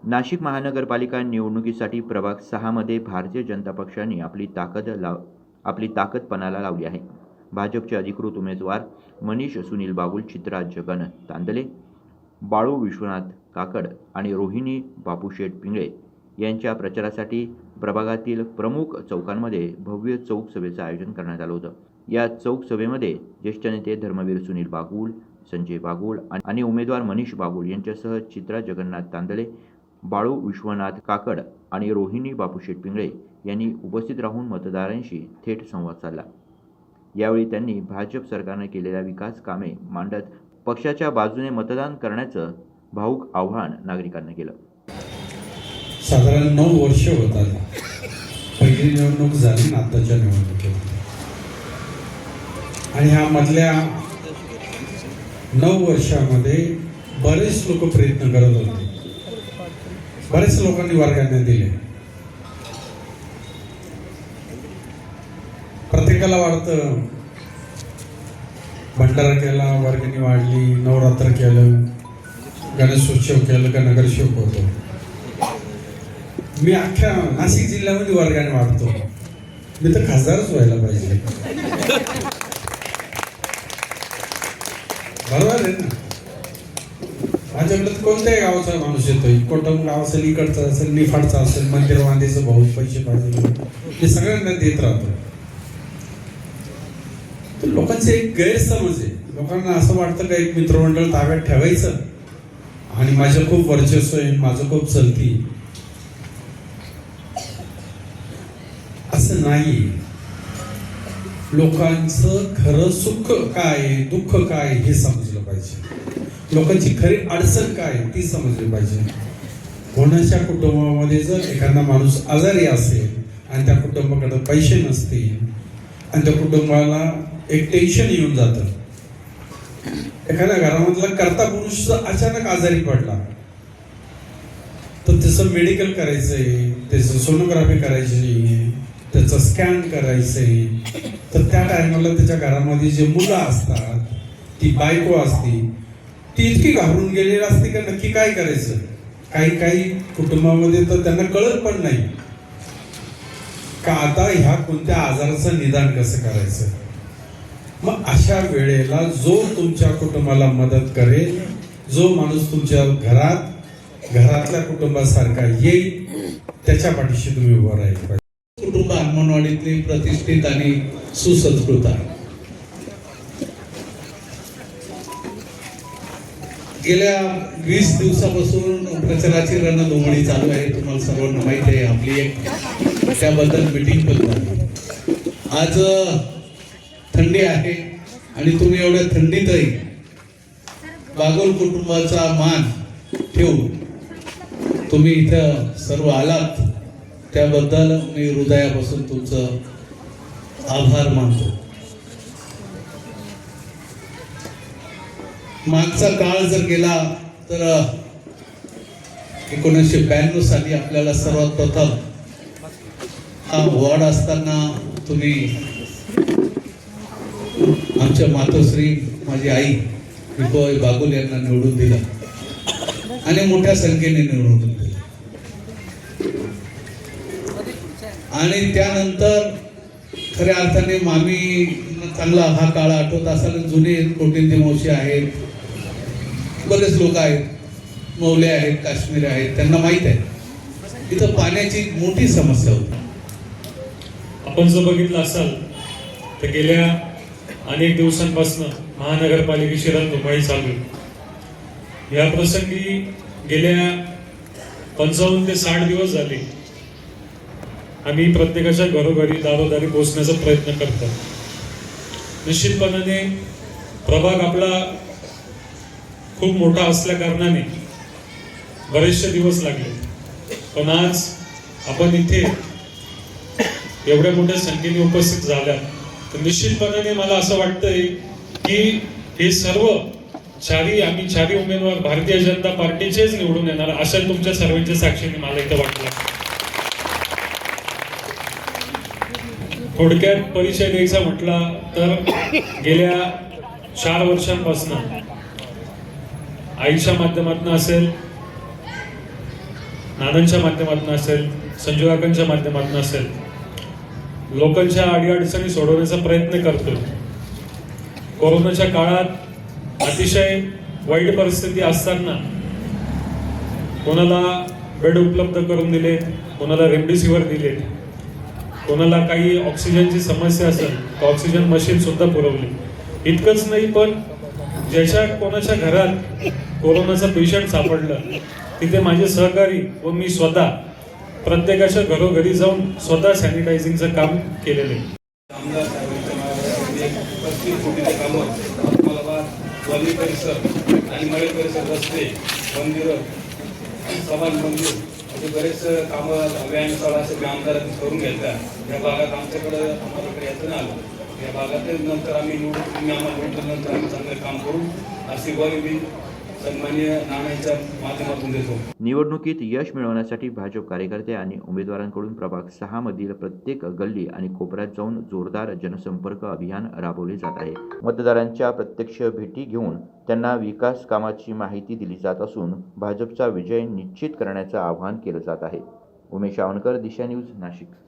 नाशिक महानगरपालिका निवडणुकीसाठी प्रभाग 6 मध्ये भारतीय जनता पक्षाने आपली ताकद पणाला लावली आहे. भाजपचे अधिकृत उमेदवार मनीष सुनील बागुल, चित्रा जगन तांदले, बाळू विश्वनाथ काकड आणि रोहिणी बापूशेठ पिंगळे यांच्या प्रचारासाठी प्रभागातील प्रमुख चौकांमध्ये भव्य चौक सभेचं आयोजन करण्यात आलं होतं. या चौक सभेमध्ये ज्येष्ठ नेते धर्मवीर सुनील बागुल, संजय बागुल आणि उमेदवार मनीष बागुल यांच्यासह चित्रा जगन्नाथ तांदळे, बाळू विश्वनाथ काकड आणि रोहिणी बापूशेठ पिंगळे यांनी उपस्थित राहून मतदारांशी थेट संवाद साधला. यावेळी त्यांनी भाजप सरकारने केलेल्या विकास कामे मांडत पक्षाच्या बाजूने मतदान करण्याचं भाऊक आवाहन नागरिकांना केलं. साधारण 9 वर्ष होतात पहिली निवडणूक झाली आताच्या निवडणुकीत, आणि ह्या मधल्या 9 वर्षामध्ये बरेच लोक प्रयत्न करत होते. बरेच लोकांनी वर्गाने दिले. प्रत्येकाला वाटतं भंडारा केला, वर्गणी वाढली, नवरात्र केलं, गणेशोत्सव केलं का नगरसेवक होतो. मी अख्ख्या नाशिक जिल्ह्यामध्ये वर्गाने वाढतो. मी तर खासदारच व्हायला पाहिजे. बरोबर आहे ना? माझ्याकडे कोणत्याही गावाचा माणूस येतोय, कोटम गाव असेल, इकडचा असेल, निफाडचा असेल, मंदिर बांधायचं बहुत पैसे पाहिजे, हे सगळ्यांना देत राहतो. तर लोकांचे एक गैरसमज आहे. लोकांना असं वाटतं का एक मित्रमंडळ ताब्यात ठेवायचं आणि माझं खूप वर्चस्व आहे, माझं खूप चलती. असं नाही. लोकांचं खरं सुख काय, दुःख काय हे समजलं पाहिजे. लोकांची खरी अडचण काय ती समजली पाहिजे. कोणाच्या कुटुंबामध्ये जर एखादा माणूस आजारी असेल आणि त्या कुटुंबाकडे पैसे नसतील आणि त्या कुटुंबाला एक टेन्शन येऊन जातं. एखाद्या घरामधला कर्ता पुरुष अचानक आजारी पडला तर त्याचं मेडिकल करायचंय, त्याचं सोनोग्राफी करायची, त्याचं स्कॅन करायचंय, तर त्या टायमाला त्याच्या घरामध्ये जे मुलं असतात, ती बायको असती, ती इतकी घाबरून गेलेली असते का नक्की काय करायचं. काही कुटुंबामध्ये तर त्यांना कळत पण नाही का आता ह्या कोणत्या आजाराचं निदान कसं करायचं. मग अशा वेळेला जो तुमच्या कुटुंबाला मदत करेल, जो माणूस तुमच्या घरातल्या कुटुंबासारखा येईल, त्याच्या पाठीशी तुम्ही उभं राहिलं पाहिजे. कुटुंब हनुमानवाडीतली प्रतिष्ठित आणि सुसंस्कृत आहे. गेल्या 20 दिवसापासून प्रचाराची रणधुमाळी चालू आहे. तुम्हाला सर्वांना माहिती आहे. आपली एक त्याबद्दल मीटिंग पण झाली. आज थंडी आहे आणि तुम्ही एवढ्या थंडीतही बागुल कुटुंबाचा मान ठेवून तुम्ही इथं सर्व आलात, त्याबद्दल मी हृदयापासून तुमचं आभार मानतो. मागचा काळ जर गेला तर 1992 साली आपल्याला सर्वात प्रथम हा वॉर्ड असताना तुम्ही आमच्या मातोश्री माझी आई विकोबाई बागुल यांना निवडून दिलं आणि मोठ्या संख्येने निवडून दिलं. आणि त्यानंतर खऱ्या अर्थाने मामी चांगला हा काळ आठवत असाल. जुने कोटिंदी मावशी आहेत, बरेच लोक आहेत, मौले आहेत, काश्मीरी आहेत, त्यांना माहित आहे इथं पाण्याची मोठी समस्या होती. आपण जर बघितलं असाल तर गेल्या अनेक दिवसांपासून महानगरपालिकेची रणधुमाळी चालू आहे. या प्रसंगी गेल्या 55 ते 60 दिवस झाले आम्ही प्रत्येकाच्या घरोघरी दारोदारी पोहोचण्याचा प्रयत्न करतो. निश्चितपणाने प्रभाग आपला खूप मोठा असल्या कारणाने बरेचसे दिवस लागले, पण आज आपण इथे एवढ्या मोठ्या संख्येने उपस्थित झाल्यात तर निश्चितपणाने मला असं वाटतंय की हे सर्व आम्ही चारी उमेदवार भारतीय जनता पार्टीचेच निवडून येणार अशा तुमच्या सर्वांच्या साक्षीने मला इथं वाटलं. थोडक्यात परिचय द्यायचा म्हटला तर गेल्या 4 वर्षांपासून आईच्या माध्यमातून असेल नानांच्या माध्यमातून असेल, संजू काकांच्या माध्यमातून असेल, लोकांच्या अडीअडचणी सोडवण्याचा प्रयत्न करतोय. कोरोनाच्या काळात अतिशय वाईट परिस्थिती असताना कोणाला बेड उपलब्ध करून दिले, कोणाला रेमडेसिवीर दिले, कोणाला काही ऑक्सिजनची समस्या असेल तर ऑक्सिजन मशीन सुद्धा पुरवली. इतकंच नाही, पण ज्याच्या कोणाच्या घरात कोरोनाचा पेशंट सापडलं तिथे माझे सहकारी व मी स्वतः प्रत्येकाच्या घरोघरी जाऊन स्वतः सॅनिटायझिंगचं काम केलेलं आहे. आमदार साहेबांच्या मार्गदर्शनाखाली 35 कोटीचे कामं उस्मानाबाद वली परिसर आणि मळे परिसर, रस्ते, मंदिरं, समाज मंदिर असे बरेच कामं, व्यायामशाळा असे आमदारांनी करून घेतल्या. या भागात आमच्याकडे आम्हाला यायचं नाही आलं. या भागात नंतर आम्ही तुम्ही आम्हाला निवडल्यानंतर आम्ही चांगलं काम करू अशी ग्वाही मी सन्माननीय नानांच्या माध्यमातून देतो. निवडणुकीत यश मिळवण्यासाठी भाजप कार्यकर्ते आणि उमेदवारांकडून प्रभाग 6 मधील प्रत्येक गल्ली आणि कोपऱ्यात जाऊन जोरदार जनसंपर्क अभियान राबवले जात आहे. मतदारांच्या प्रत्यक्ष भेटी घेऊन त्यांना विकास कामाची माहिती दिली जात असून भाजपचा विजय निश्चित करण्याचं आवाहन केलं जात आहे. उमेश आवनकर, दिशा न्यूज, नाशिक.